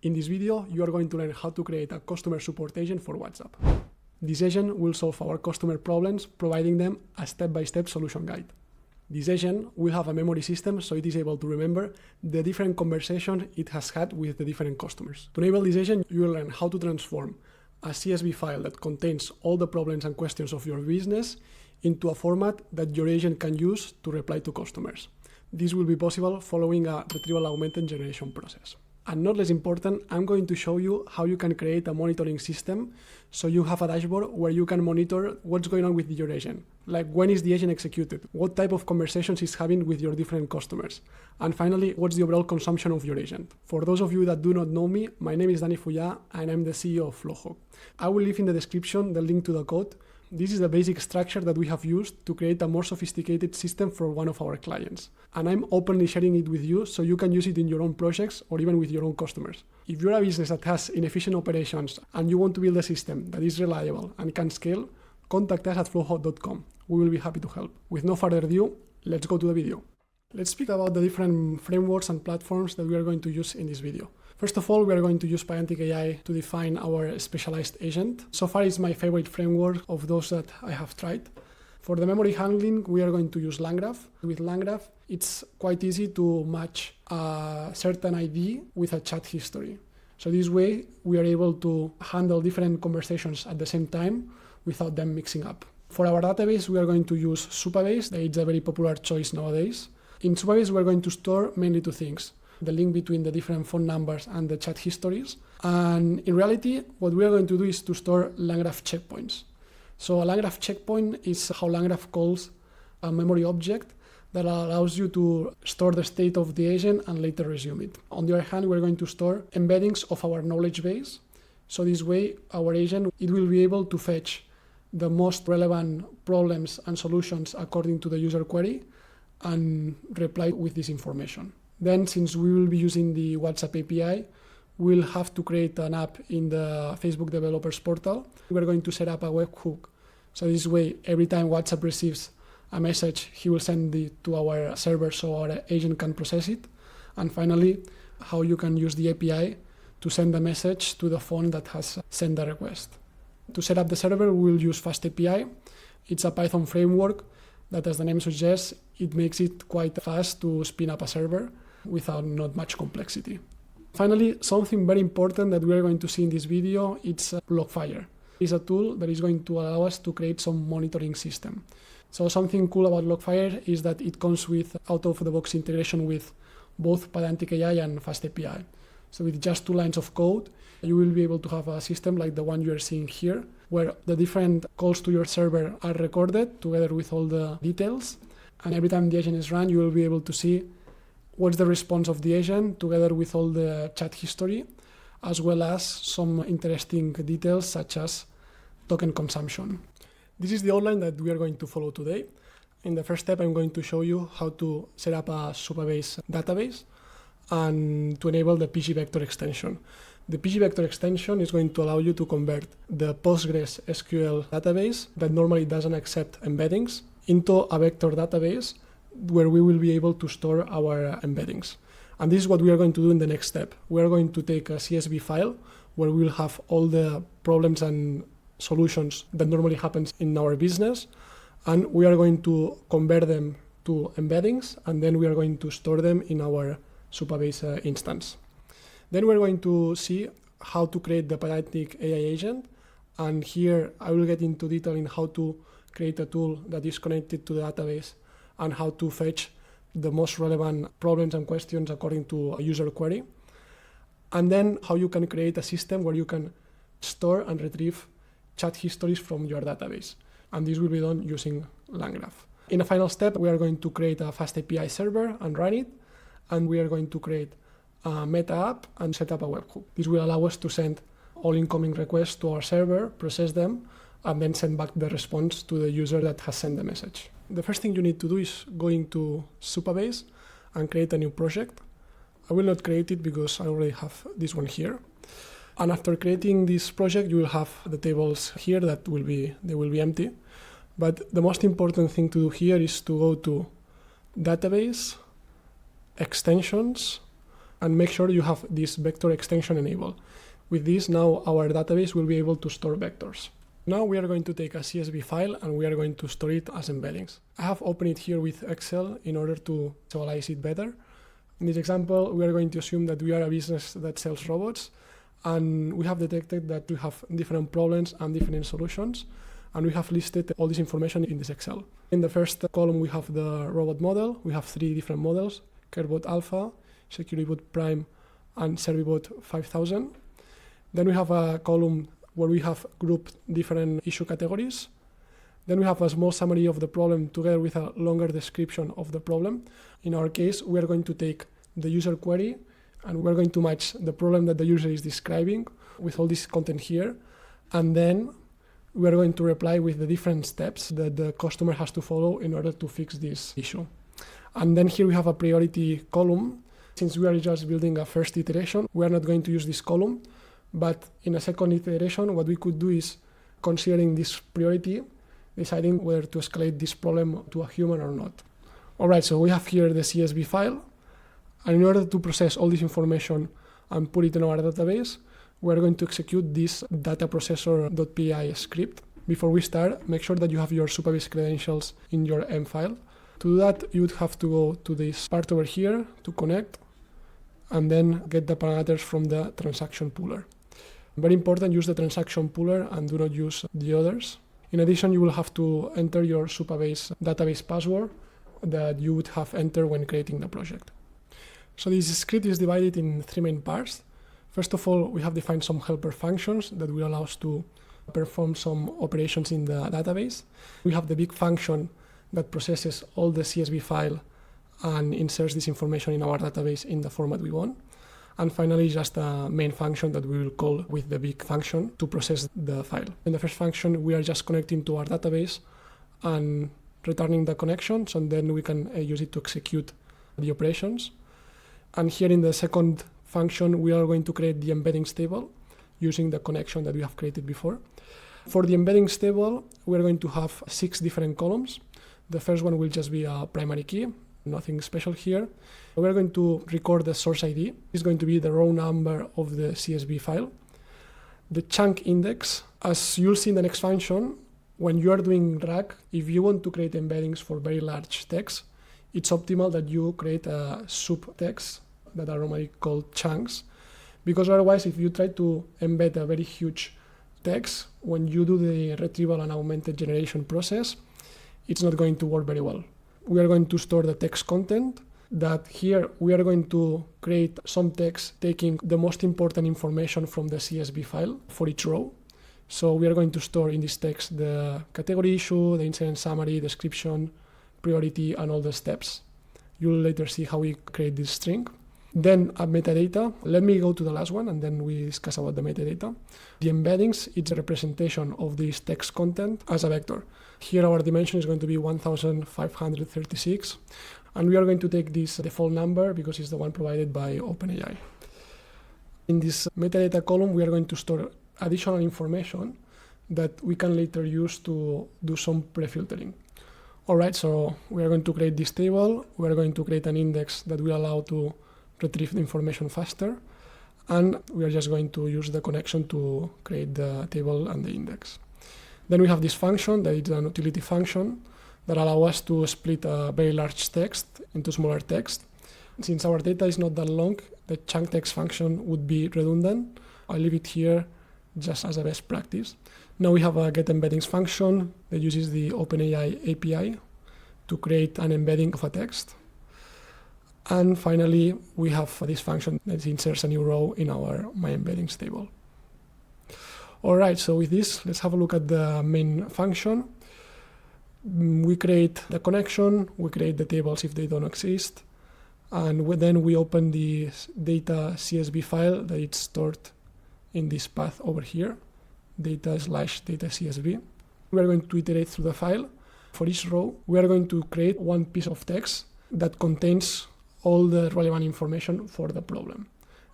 In this video, you are going to learn how to create a customer support agent for WhatsApp. This agent will solve our customer problems, providing them a step-by-step solution guide. This agent will have a memory system, so it is able to remember the different conversations it has had with the different customers. To enable this agent, you will learn how to transform a CSV file that contains all the problems and questions of your business into a format that your agent can use to reply to customers. This will be possible following a retrieval augmented generation process. And not less important, I'm going to show you how you can create a monitoring system so you have a dashboard where you can monitor what's going on with your agent. Like when is the agent executed, what type of conversations it's having with your different customers, and finally, what's the overall consumption of your agent. For those of you that do not know me, my name is Dani Fuya and I'm the CEO of Logfire. I will leave in the description the link to the code. This is the basic structure that we have used to create a more sophisticated system for one of our clients. And I'm openly sharing it with you so you can use it in your own projects or even with your own customers. If you're a business that has inefficient operations and you want to build a system that is reliable and can scale, contact us at flowhot.com. We will be happy to help. With no further ado, let's go to the video. Let's speak about the different frameworks and platforms that we are going to use in this video. First of all, we are going to use PydanticAI to define our specialized agent. So far, it's my favorite framework of those that I have tried. For the memory handling, we are going to use LangGraph. With LangGraph, it's quite easy to match a certain ID with a chat history. So this way, we are able to handle different conversations at the same time without them mixing up. For our database, we are going to use Supabase. It's a very popular choice nowadays. In Supabase, we're going to store mainly two things: the link between the different phone numbers and the chat histories. And in reality, what we are going to do is to store LangGraph checkpoints. So a LangGraph checkpoint is how LangGraph calls a memory object that allows you to store the state of the agent and later resume it. On the other hand, we're going to store embeddings of our knowledge base. So this way, our agent, it will be able to fetch the most relevant problems and solutions according to the user query and reply with this information. Then, since we will be using the WhatsApp API, we'll have to create an app in the Facebook developers portal. We're going to set up a webhook. So this way, every time WhatsApp receives a message, he will send it to our server so our agent can process it. And finally, how you can use the API to send a message to the phone that has sent the request. To set up the server, we'll use FastAPI. It's a Python framework that, as the name suggests, it makes it quite fast to spin up a server without not much complexity. Finally, something very important that we are going to see in this video, it's Logfire. It's a tool that is going to allow us to create some monitoring system. So something cool about Logfire is that it comes with out-of-the-box integration with both PydanticAI and FastAPI. So with just 2 lines of code, you will be able to have a system like the one you are seeing here, where the different calls to your server are recorded together with all the details. And every time the agent is run, you will be able to see what's the response of the agent together with all the chat history, as well as some interesting details such as token consumption. This is the outline that we are going to follow today. In the first step, I'm going to show you how to set up a Supabase database and to enable the pgvector extension. The pgvector extension is going to allow you to convert the Postgres SQL database that normally doesn't accept embeddings into a vector database where we will be able to store our embeddings. And this is what we are going to do in the next step. We are going to take a CSV file where we will have all the problems and solutions that normally happens in our business, and we are going to convert them to embeddings, and then we are going to store them in our Supabase instance. Then we're going to see how to create the PydanticAI agent, and here I will get into detail in how to create a tool that is connected to the database and how to fetch the most relevant problems and questions according to a user query. And then how you can create a system where you can store and retrieve chat histories from your database. And this will be done using LangGraph. In a final step, we are going to create a FastAPI server and run it. And we are going to create a meta app and set up a webhook. This will allow us to send all incoming requests to our server, process them, and then send back the response to the user that has sent the message. The first thing you need to do is go into Supabase and create a new project. I will not create it because I already have this one here. And after creating this project, you will have the tables here that will be empty. But the most important thing to do here is to go to Database, Extensions, and make sure you have this vector extension enabled. With this, now our database will be able to store vectors. Now we are going to take a CSV file and we are going to store it as embeddings. I have opened it here with Excel in order to visualize it better. In this example, we are going to assume that we are a business that sells robots, and we have detected that we have different problems and different solutions, and we have listed all this information in this Excel. In the first column, we have the robot model. We have 3 different models: CareBot Alpha, SecurityBot Prime, and ServiBot 5000. Then we have a column where we have grouped different issue categories. Then we have a small summary of the problem together with a longer description of the problem. In our case, we are going to take the user query and we're going to match the problem that the user is describing with all this content here. And then we are going to reply with the different steps that the customer has to follow in order to fix this issue. And then here we have a priority column. Since we are just building a first iteration, we are not going to use this column. But in a second iteration, what we could do is, considering this priority, deciding whether to escalate this problem to a human or not. All right, so we have here the CSV file. And in order to process all this information and put it in our database, we're going to execute this dataprocessor.py script. Before we start, make sure that you have your Supabase credentials in your M file. To do that, you would have to go to this part over here to connect, and then get the parameters from the transaction pooler. Very important, use the transaction pooler and do not use the others. In addition, you will have to enter your Supabase database password that you would have entered when creating the project. So this script is divided in 3 main parts. First of all, we have defined some helper functions that will allow us to perform some operations in the database. We have the big function that processes all the CSV file and inserts this information in our database in the format we want. And finally, just a main function that we will call with the big function to process the file. In the first function, we are just connecting to our database and returning the connections, and then we can use it to execute the operations. And here in the second function, we are going to create the embeddings table using the connection that we have created before. For the embeddings table, we're going to have 6 different columns. The first one will just be a primary key, nothing special here. We're going to record the source ID. It's going to be the raw number of the CSV file. The chunk index, as you'll see in the next function, when you are doing Ngrok, if you want to create embeddings for very large text, it's optimal that you create a subtext that are normally called chunks, because otherwise if you try to embed a very huge text, when you do the retrieval and augmented generation process, it's not going to work very well. We are going to store the text content, that here we are going to create some text taking the most important information from the CSV file for each row. So we are going to store in this text the category issue, the incident summary, description, priority, and all the steps. You'll later see how we create this string. Then a metadata. Let me go to the last one and then we discuss about the metadata. The embeddings, it's a representation of this text content as a vector. Here our dimension is going to be 1536, and we are going to take this default number because it's the one provided by OpenAI. In this metadata column, we are going to store additional information that we can later use to do some pre-filtering. All right, so we are going to create this table. We are going to create an index that will allow to retrieve the information faster. And we are just going to use the connection to create the table and the index. Then we have this function that is an utility function that allows us to split a very large text into smaller text. Since our data is not that long, the chunk text function would be redundant. I'll leave it here just as a best practice. Now we have a getEmbeddings function that uses the OpenAI API to create an embedding of a text. And finally, we have this function that inserts a new row in our myEmbeddings table. All right, so with this, let's have a look at the main function. We create the connection, we create the tables if they don't exist, and then we open the data CSV file that is stored in this path over here, data/data CSV. We are going to iterate through the file. For each row, we are going to create one piece of text that contains all the relevant information for the problem.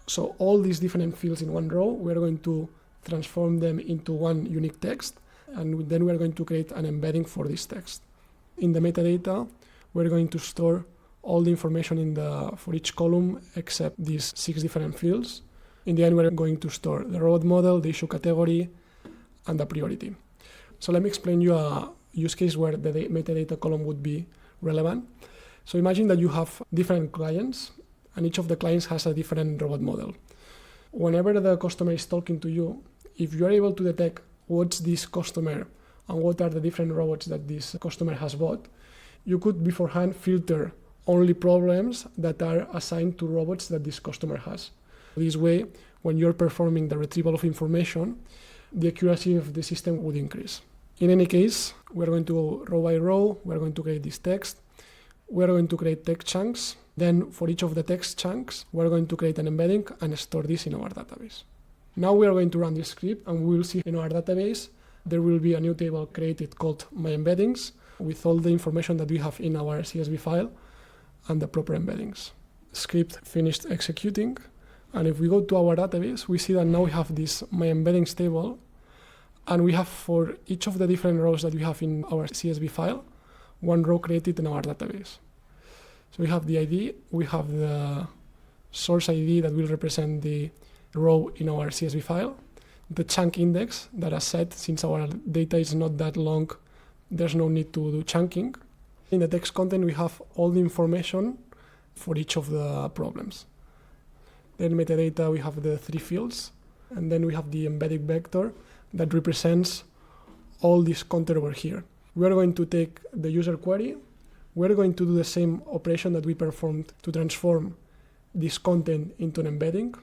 So all these different fields in one row, we are going to transform them into one unique text, and then we are going to create an embedding for this text. In the metadata, we're going to store all the information for each column except these 6 different fields. In the end, we're going to store the robot model, the issue category, and the priority. So let me explain you a use case where the metadata column would be relevant. So imagine that you have different clients, and each of the clients has a different robot model. Whenever the customer is talking to you, if you are able to detect what's this customer and what are the different robots that this customer has bought, you could beforehand filter only problems that are assigned to robots that this customer has. This way, when you're performing the retrieval of information, the accuracy of the system would increase. In any case, we're going to go row by row, we're going to create this text, we're going to create text chunks, then for each of the text chunks, we're going to create an embedding and store this in our database. Now we are going to run this script, and we will see in our database, there will be a new table created called my embeddings with all the information that we have in our CSV file and the proper embeddings. Script finished executing. And if we go to our database, we see that now we have this my embeddings table, and we have for each of the different rows that we have in our CSV file, one row created in our database. So we have the ID, we have the source ID that will represent the row in our CSV file, the chunk index that I set, since our data is not that long, there's no need to do chunking. In the text content, we have all the information for each of the problems. Then metadata, we have the 3 fields, and then we have the embedding vector that represents all this content over here. We are going to take the user query, we're going to do the same operation that we performed to transform this content into an embedding,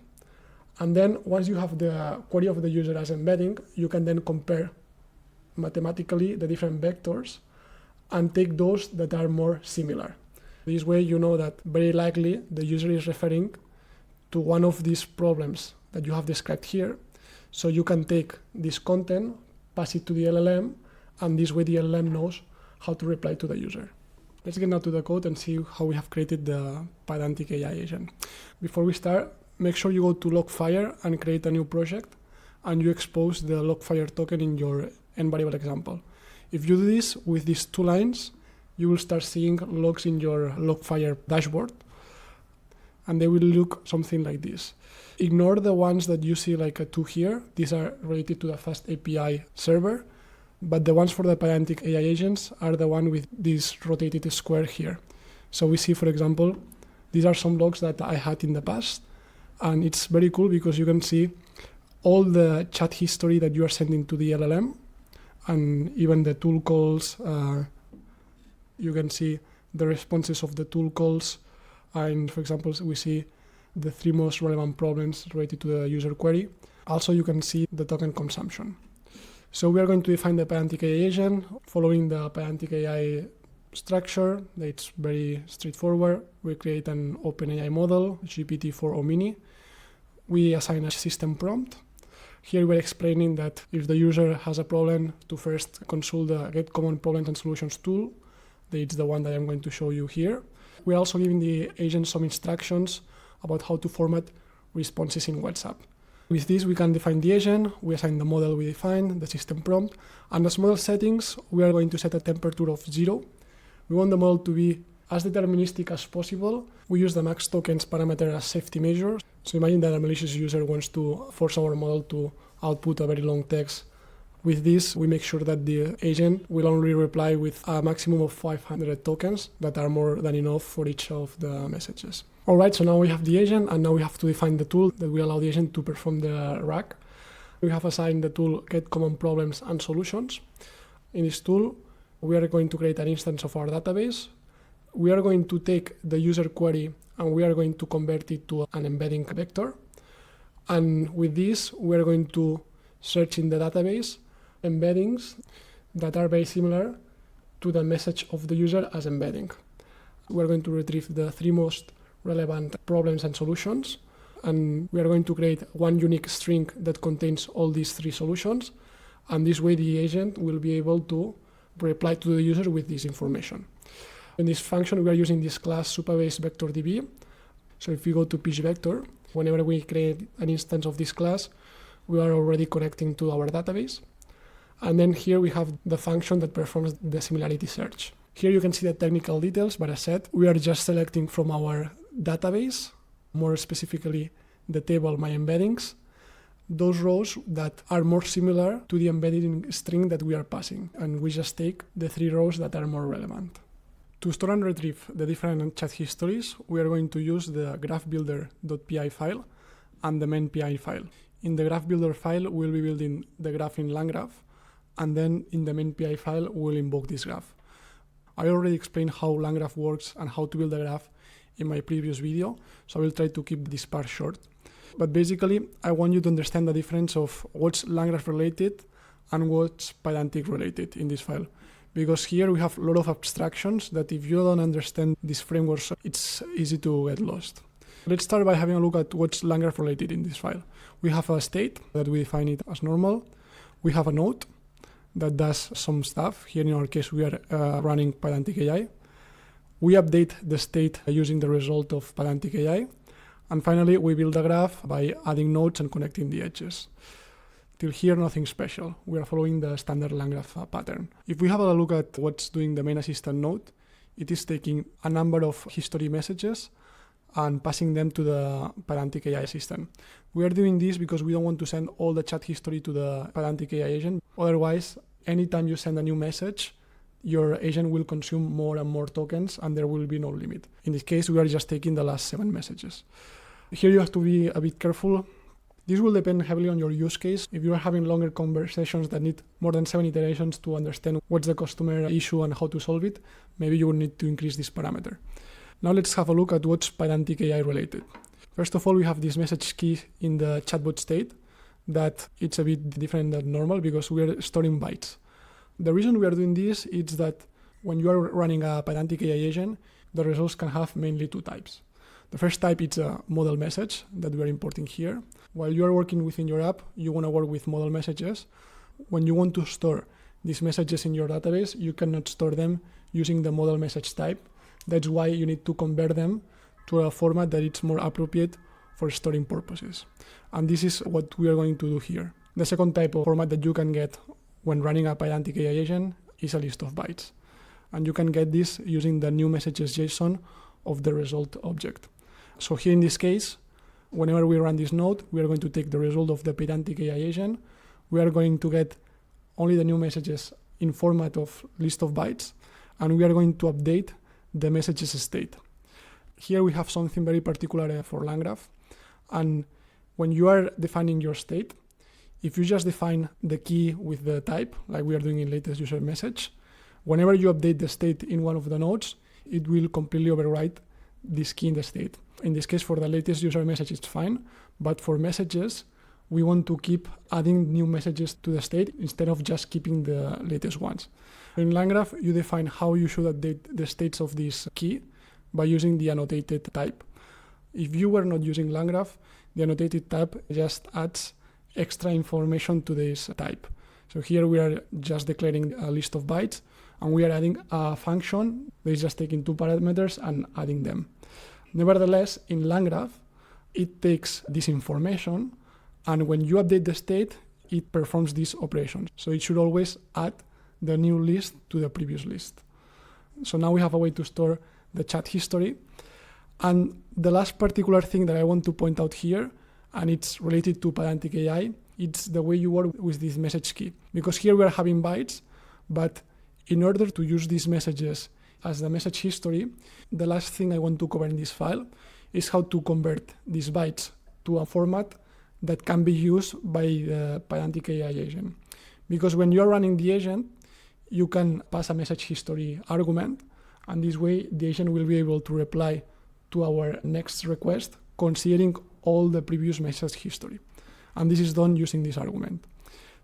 and then once you have the query of the user as embedding, you can then compare mathematically the different vectors and take those that are more similar. This way you know that very likely the user is referring to one of these problems that you have described here. So you can take this content, pass it to the LLM, and this way the LLM knows how to reply to the user. Let's get now to the code and see how we have created the PydanticAI agent. Before we start, make sure you go to Logfire and create a new project, and you expose the Logfire token in your end variable example. If you do this with these 2 lines, you will start seeing logs in your Logfire dashboard, and they will look something like this. Ignore the ones that you see like a 2 here. These are related to the FastAPI server, but the ones for the PydanticAI agents are the one with this rotated square here. So we see, for example, these are some logs that I had in the past, and it's very cool because you can see all the chat history that you are sending to the LLM, and even the tool calls. You can see the responses of the tool calls, and for example, we see the 3 most relevant problems related to the user query. Also, you can see the token consumption. So we are going to define the PydanticAI agent following the PydanticAI structure. It's very straightforward. We create an OpenAI model, GPT-4 or Mini. We assign a system prompt. Here we're explaining that if the user has a problem, to first consult the Get Common Problems and Solutions tool. It's the one that I'm going to show you here. We're also giving the agent some instructions about how to format responses in WhatsApp. With this, we can define the agent, we assign the model we defined, the system prompt, and as model settings, we are going to set a temperature of 0. We want the model to be as deterministic as possible. We use the max tokens parameter as safety measure. So imagine that a malicious user wants to force our model to output a very long text. With this, we make sure that the agent will only reply with a maximum of 500 tokens that are more than enough for each of the messages. All right, so now we have the agent, and now we have to define the tool that will allow the agent to perform the RAG. We have assigned the tool Get Common Problems and Solutions. In this tool, we are going to create an instance of our database. We are going to take the user query and we are going to convert it to an embedding vector. And with this, we are going to search in the database embeddings that are very similar to the message of the user as embedding. We're going to retrieve the 3 most relevant problems and solutions, and we are going to create one unique string that contains all these 3 solutions, and this way the agent will be able to reply to the user with this information. In this function, we are using this class Supabase vector DB. So if we go to pgvector, whenever we create an instance of this class, we are already connecting to our database. And then here we have the function that performs the similarity search. Here you can see the technical details, but as said, we are just selecting from our database, more specifically the table my embeddings, those rows that are more similar to the embedding string that we are passing, and we just take the 3 rows that are more relevant. To store and retrieve the different chat histories, we are going to use the graphbuilder.py file and the main.py file. In the graphbuilder file, we'll be building the graph in LangGraph, and then in the main.py file, we'll invoke this graph. I already explained how LangGraph works and how to build a graph in my previous video, so I will try to keep this part short. But basically, I want you to understand the difference of what's LangGraph related and what's Pydantic related in this file. Because here we have a lot of abstractions that if you don't understand these frameworks, it's easy to get lost. Let's start by having a look at what's LangGraph related in this file. We have a state that we define it as normal. We have a node that does some stuff. Here in our case, we are running PydanticAI. We update the state using the result of PydanticAI. And finally, we build a graph by adding nodes and connecting the edges. Till here, nothing special. We are following the standard LangGraph pattern. If we have a look at what's doing the main assistant node, it is taking a number of history messages and passing them to the PydanticAI assistant. We are doing this because we don't want to send all the chat history to the PydanticAI agent. Otherwise, anytime you send a new message, your agent will consume more and more tokens and there will be no limit. In this case, we are just taking the last 7 messages. Here you have to be a bit careful. This will depend heavily on your use case. If you are having longer conversations that need more than 7 iterations to understand what's the customer issue and how to solve it, maybe you will need to increase this parameter. Now let's have a look at what's PydanticAI related. First of all, we have this message key in the chatbot state that it's a bit different than normal because we are storing bytes. The reason we are doing this is that when you are running a PydanticAI agent, the results can have mainly 2 types. The first type is a model message that we are importing here. While you are working within your app, you want to work with model messages. When you want to store these messages in your database, you cannot store them using the model message type. That's why you need to convert them to a format that it's more appropriate for storing purposes. And this is what we are going to do here. The second type of format that you can get when running a PydanticAI agent is a list of bytes. And you can get this using the new messages JSON of the result object. So here in this case, whenever we run this node, we are going to take the result of the PydanticAI agent. We are going to get only the new messages in format of list of bytes, and we are going to update the messages state. Here we have something very particular for LangGraph. And when you are defining your state, if you just define the key with the type, like we are doing in latest user message, whenever you update the state in one of the nodes, it will completely overwrite this key in the state. In this case, for the latest user message, it's fine. But for messages, we want to keep adding new messages to the state instead of just keeping the latest ones. In LangGraph, you define how you should update the states of this key by using the annotated type. If you were not using LangGraph, the annotated type just adds extra information to this type. So here we are just declaring a list of bytes, and we are adding a function that is just taking 2 parameters and adding them. Nevertheless, in LangGraph, it takes this information, and when you update the state, it performs this operation. So it should always add the new list to the previous list. So now we have a way to store the chat history. And the last particular thing that I want to point out here, and it's related to PydanticAI, it's the way you work with this message key. Because here we are having bytes, but in order to use these messages as the message history, the last thing I want to cover in this file is how to convert these bytes to a format that can be used by the PydanticAI agent. Because when you're running the agent, you can pass a message history argument, and this way the agent will be able to reply to our next request considering all the previous message history. And this is done using this argument.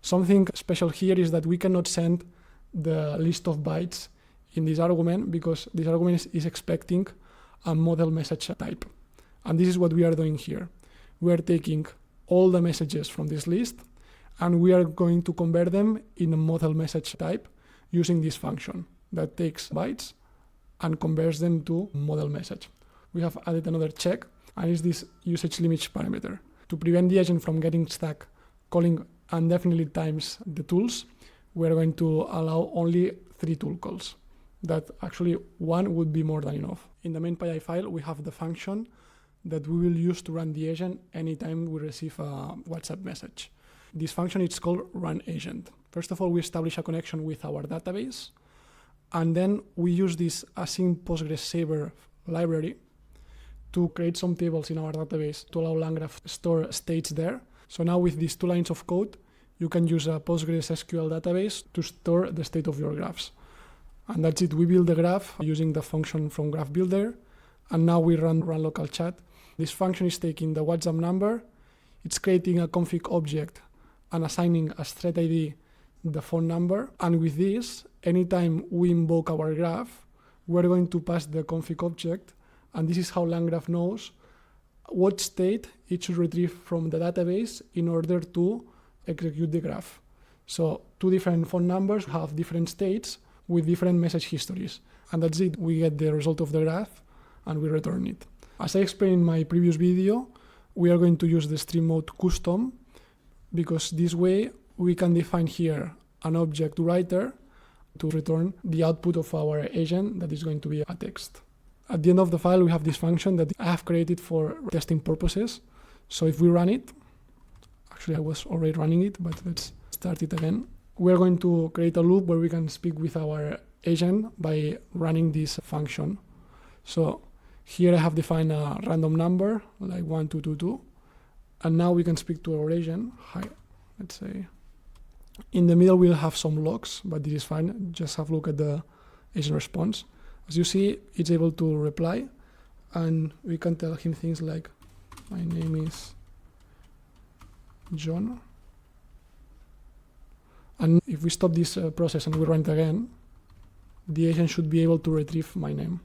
Something special here is that we cannot send the list of bytes in this argument because this argument is expecting a model message type. And this is what we are doing here. We are taking all the messages from this list and we are going to convert them in a model message type using this function that takes bytes and converts them to model message. We have added another check, and it's this usage limit parameter. To prevent the agent from getting stuck calling indefinitely times the tools, we're going to allow only 3 tool calls. that actually one would be more than enough. In the main PyI file, we have the function that we will use to run the agent anytime we receive a WhatsApp message. This function is called run agent. First of all, we establish a connection with our database, and then we use this async Postgres server library to create some tables in our database to allow LangGraph to store states there. So now with these 2 lines of code, you can use a Postgres SQL database to store the state of your graphs. And that's it. We build the graph using the function from Graph Builder, and now we run local chat. This function is taking the WhatsApp number, it's creating a config object and assigning as thread ID the phone number. And with this, anytime we invoke our graph, we're going to pass the config object, and this is how LangGraph knows what state it should retrieve from the database in order to execute the graph. So 2 different phone numbers have different states with different message histories. And that's it. We get the result of the graph and we return it. As I explained in my previous video, we are going to use the stream mode custom, because this way we can define here an object writer to return the output of our agent that is going to be a text. At the end of the file, we have this function that I have created for testing purposes. So if we run it, actually I was already running it, but let's start it again. We're going to create a loop where we can speak with our agent by running this function. So here I have defined a random number like 1222, and now we can speak to our agent. Hi, let's say. In the middle we'll have some logs, but this is fine. Just have a look at the agent response. As you see, it's able to reply, and we can tell him things like, my name is John. And if we stop this process and we run it again, the agent should be able to retrieve my name.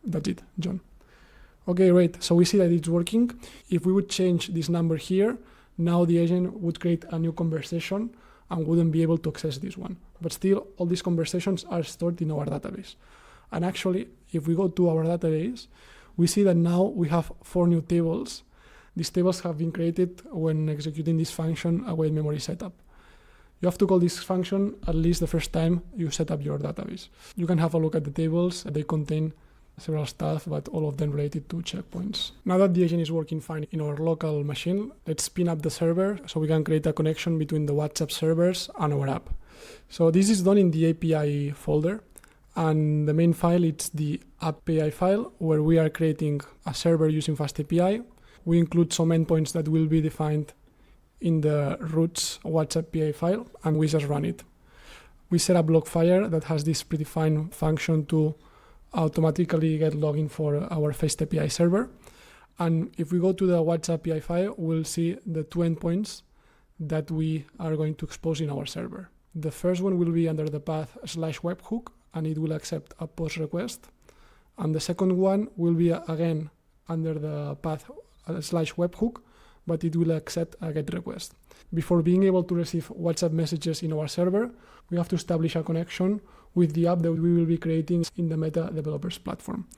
That's it, John. Okay, great. So we see that it's working. If we would change this number here, now the agent would create a new conversation and wouldn't be able to access this one. But still, all these conversations are stored in our database. And actually, if we go to our database, we see that now we have 4 new tables. These tables have been created when executing this function await memory setup. You have to call this function at least the first time you set up your database. You can have a look at the tables. They contain several stuff, but all of them related to checkpoints. Now that the agent is working fine in our local machine, let's spin up the server so we can create a connection between the WhatsApp servers and our app. So this is done in the API folder, and the main file is the app.py file where we are creating a server using FastAPI. We include some endpoints that will be defined in the roots WhatsApp PI file, and we just run it. We set up Logfire that has this predefined function to automatically get login for our FastAPI server. And if we go to the WhatsApp PI file, we'll see the 2 endpoints that we are going to expose in our server. The first one will be under the path /webhook, and it will accept a post request. And the second one will be again under the path /webhook, but it will accept a GET request. Before being able to receive WhatsApp messages in our server, we have to establish a connection with the app that we will be creating in the Meta Developers platform.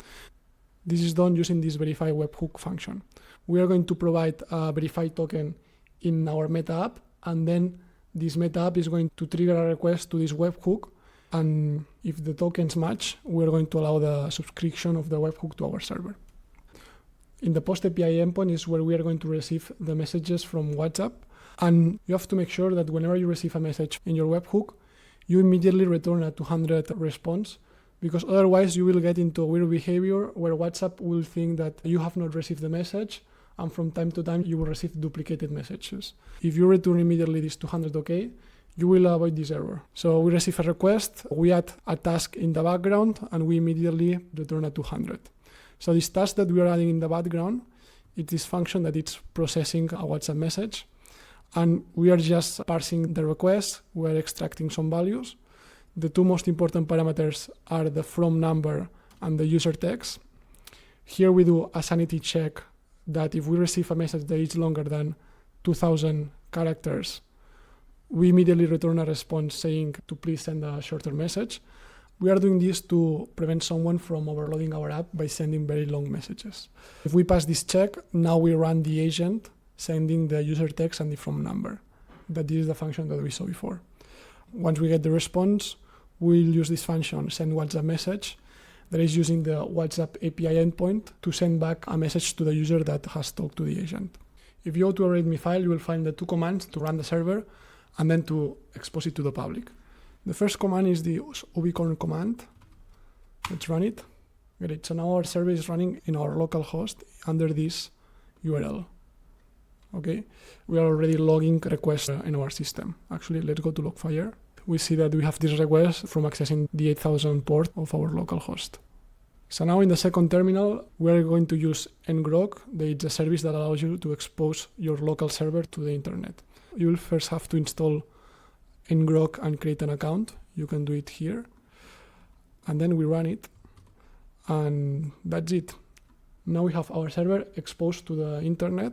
This is done using this verify webhook function. We are going to provide a verified token in our Meta app, and then this Meta app is going to trigger a request to this webhook, and if the tokens match, we're going to allow the subscription of the webhook to our server. In the post API endpoint is where we are going to receive the messages from WhatsApp. And you have to make sure that whenever you receive a message in your webhook, you immediately return a 200 response, because otherwise you will get into a weird behavior where WhatsApp will think that you have not received the message, and from time to time you will receive duplicated messages. If you return immediately this 200 OK, you will avoid this error. So we receive a request, we add a task in the background, and we immediately return a 200. So this task that we are adding in the background, it's this function that it's processing a WhatsApp message. And we are just parsing the request, we're extracting some values. The 2 most important parameters are the from number and the user text. Here we do a sanity check that if we receive a message that is longer than 2000 characters, we immediately return a response saying to please send a shorter message. We are doing this to prevent someone from overloading our app by sending very long messages. If we pass this check, now we run the agent sending the user text and the from number. That is the function that we saw before. Once we get the response, we'll use this function, send WhatsApp message, that is using the WhatsApp API endpoint to send back a message to the user that has talked to the agent. If you go to a README file, you will find the two commands to run the server and then to expose it to the public. The first command is the ubicorn command. Let's run it. Great, so now our server is running in our local host under this URL. Okay, we are already logging requests in our system. Actually, let's go to Logfire. We see that we have this request from accessing the 8000 port of our local host. So now in the second terminal, we're going to use Ngrok. It's a service that allows you to expose your local server to the internet. You will first have to install Ngrok and create an account. You can do it here. And then we run it. And that's it. Now we have our server exposed to the internet,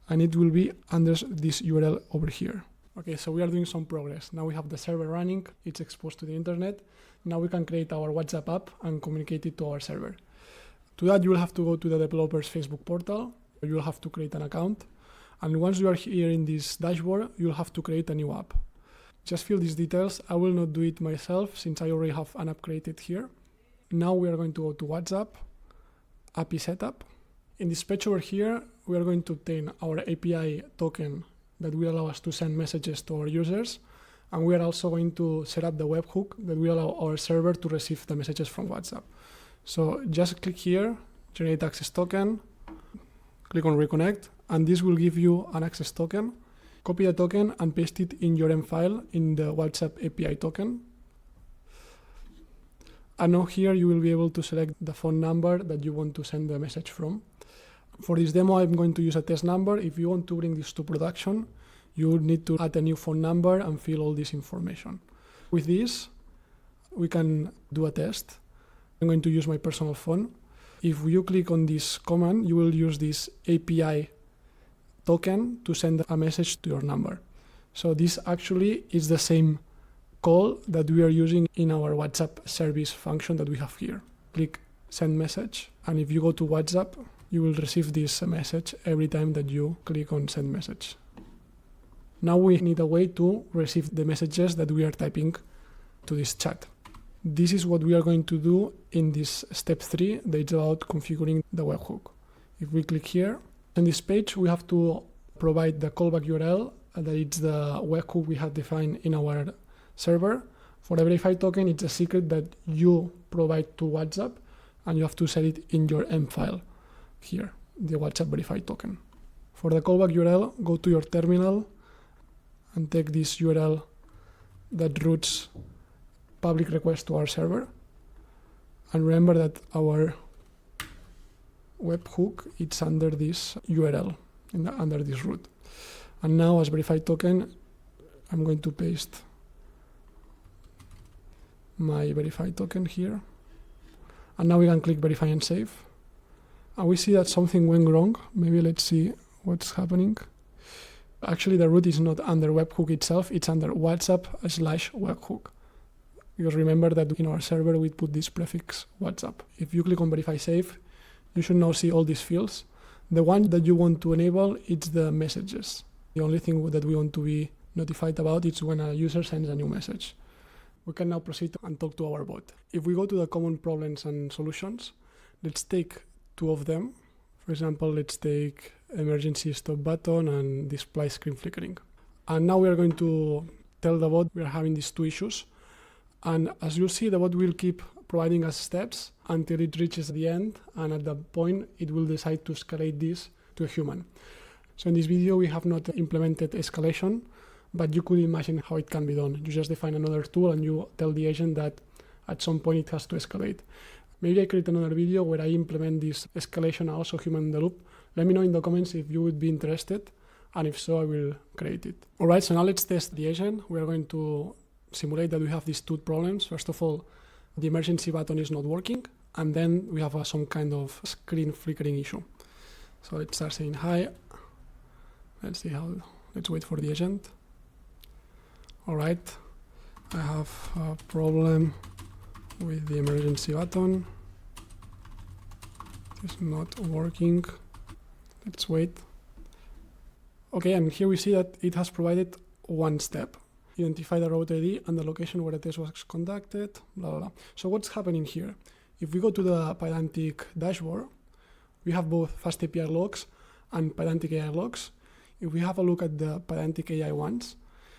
and it will be under this URL over here. Okay, so we are doing some progress. Now we have the server running, it's exposed to the internet. Now we can create our WhatsApp app and communicate it to our server. To that, you will have to go to the developer's Facebook portal. You will have to create an account. And once you are here in this dashboard, you'll have to create a new app. Just fill these details. I will not do it myself since I already have an app created here. Now we are going to go to WhatsApp, API setup. In this page over here, we are going to obtain our API token that will allow us to send messages to our users. And we are also going to set up the webhook that will allow our server to receive the messages from WhatsApp. So just click here, generate access token, click on reconnect, and this will give you an access token. Copy the token and paste it in your M file in the WhatsApp API token. And now here you will be able to select the phone number that you want to send the message from. For this demo, I'm going to use a test number. If you want to bring this to production, you would need to add a new phone number and fill all this information. With this, we can do a test. I'm going to use my personal phone. If you click on this command, you will use this API token to send a message to your number. So this actually is the same call that we are using in our WhatsApp service function that we have here. Click send message, and if you go to WhatsApp, you will receive this message every time that you click on send message. Now we need a way to receive the messages that we are typing to this chat. This is what we are going to do in this step 3, that is about configuring the webhook. If we click here, on this page, we have to provide the callback URL, that it's the webhook we have defined in our server. For the verified token, it's a secret that you provide to WhatsApp, and you have to set it in your M file here, the WhatsApp verified token. For the callback URL, go to your terminal and take this URL that routes public request to our server. And remember that our webhook, it's under this URL, under this root. And now as verified token, I'm going to paste my verified token here. And now we can click verify and save. And we see that something went wrong. Maybe let's see what's happening. Actually, the root is not under webhook itself, it's under WhatsApp/webhook. Because remember that in our server, we put this prefix WhatsApp. If you click on verify save, you should now see all these fields. The one that you want to enable, it's the messages. The only thing that we want to be notified about is when a user sends a new message. We can now proceed and talk to our bot. If we go to the common problems and solutions, let's take 2 of them. For example, let's take emergency stop button and display screen flickering. And now we are going to tell the bot we are having these 2 issues. And as you'll see, the bot will keep providing us steps until it reaches the end. And at that point, it will decide to escalate this to a human. So in this video, we have not implemented escalation, but you could imagine how it can be done. You just define another tool and you tell the agent that at some point it has to escalate. Maybe I create another video where I implement this escalation also human in the loop. Let me know in the comments if you would be interested, and if so, I will create it. All right, so now let's test the agent. We are going to simulate that we have these 2 problems. First of all, the emergency button is not working, and then we have some kind of screen flickering issue. So let's start saying hi. Let's wait for the agent. All right, I have a problem with the emergency button. It's not working. Let's wait. Okay, and here we see that it has provided 1 step. identify the route ID and the location where the test was conducted, blah, blah, blah. So what's happening here? If we go to the Pydantic dashboard, we have both FastAPI logs and PydanticAI logs. If we have a look at the PydanticAI ones,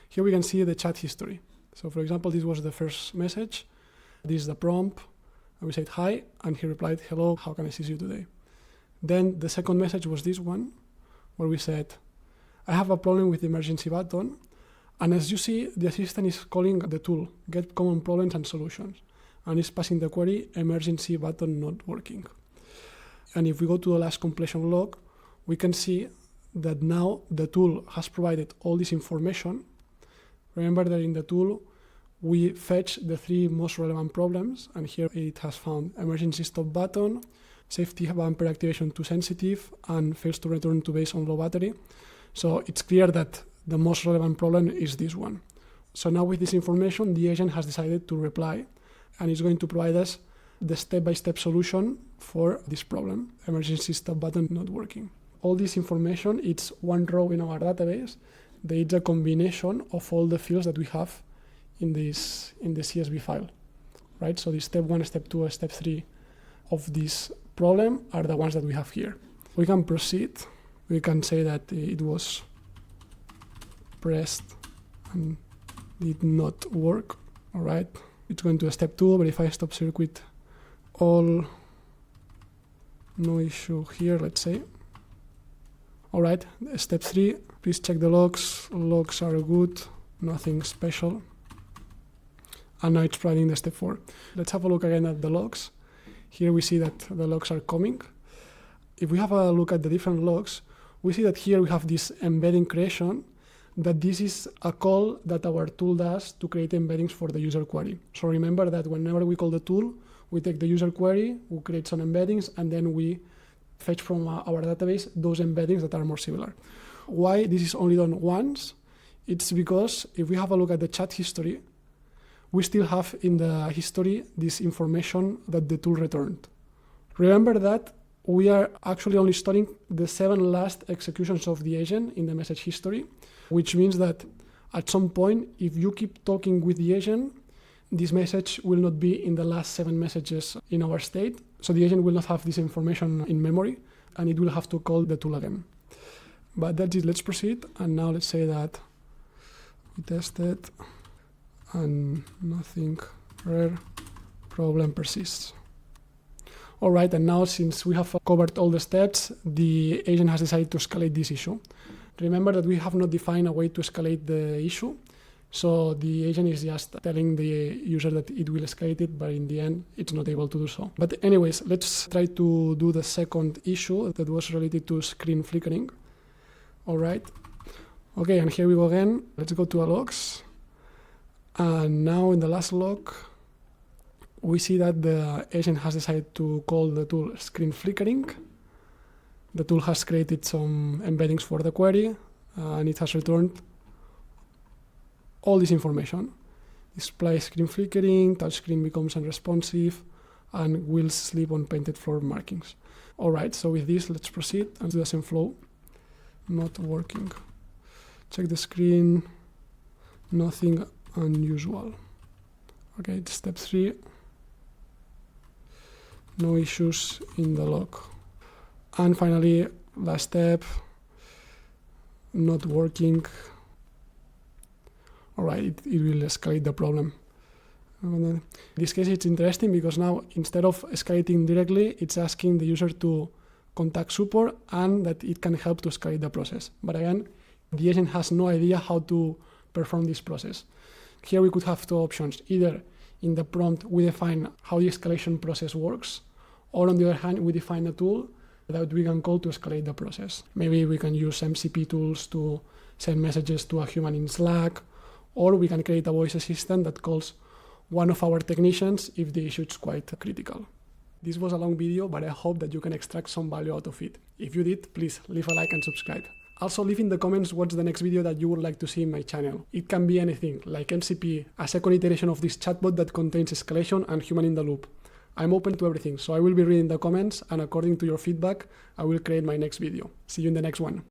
here we can see the chat history. So for example, this was the first message. This is the prompt. And we said hi, and he replied, hello, how can I assist you today? Then the second message was this one, where we said, I have a problem with the emergency button. And as you see, the assistant is calling the tool, get common problems and solutions. And it's passing the query, emergency button not working. And if we go to the last completion log, we can see that now the tool has provided all this information. Remember that in the tool, we fetch the 3 most relevant problems, and here it has found emergency stop button, safety bumper activation too sensitive, and fails to return to base on low battery. So it's clear that the most relevant problem is this one. So now with this information, the agent has decided to reply, and it's going to provide us the step-by-step solution for this problem, emergency stop button not working. All this information, it's one row in our database. It's a combination of all the fields that we have in the CSV file, right? So the step 1, step 2, step 3 of this problem are the ones that we have here. We can proceed. We can say that it was pressed and did not work, all right? It's going to step 2, verify stop circuit, all, no issue here, let's say. All right, step 3, please check the logs. Logs are good, nothing special. And now it's providing the step 4. Let's have a look again at the logs. Here we see that the logs are coming. If we have a look at the different logs, we see that here we have this embedding creation, that this is a call that our tool does to create embeddings for the user query. So remember that whenever we call the tool, we take the user query, we create some embeddings, and then we fetch from our database those embeddings that are more similar. Why this is only done once? It's because if we have a look at the chat history, we still have in the history this information that the tool returned. Remember that we are actually only storing the 7 last executions of the agent in the message history, which means that at some point, if you keep talking with the agent, this message will not be in the last 7 messages in our state. So the agent will not have this information in memory, and it will have to call the tool again. But that's it. Let's proceed. And now let's say that we tested and nothing rare, problem persists. All right, and now since we have covered all the steps, the agent has decided to escalate this issue. Remember that we have not defined a way to escalate the issue. So the agent is just telling the user that it will escalate it, but in the end, it's not able to do so. But anyways, let's try to do the second issue that was related to screen flickering. All right. Okay, and here we go again. Let's go to our logs. And now in the last log, we see that the agent has decided to call the tool screen flickering. The tool has created some embeddings for the query, and it has returned all this information. Display screen flickering, touch screen becomes unresponsive, and wheels slip on painted floor markings. All right, so with this, let's proceed and do the same flow. Not working. Check the screen, nothing unusual. Okay, step 3. No issues in the log. And finally, last step, not working. All right, it will escalate the problem. In this case, it's interesting because now instead of escalating directly, it's asking the user to contact support and that it can help to escalate the process. But again, the agent has no idea how to perform this process. Here we could have 2 options. Either in the prompt, we define how the escalation process works, or on the other hand, we define a tool that we can call to escalate the process. Maybe we can use MCP tools to send messages to a human in Slack, or we can create a voice assistant that calls one of our technicians if the issue is quite critical. This was a long video, but I hope that you can extract some value out of it. If you did, please leave a like and subscribe. Also, leave in the comments what's the next video that you would like to see in my channel. It can be anything, like MCP, a second iteration of this chatbot that contains escalation and human in the loop. I'm open to everything, so I will be reading the comments, and according to your feedback, I will create my next video. See you in the next one.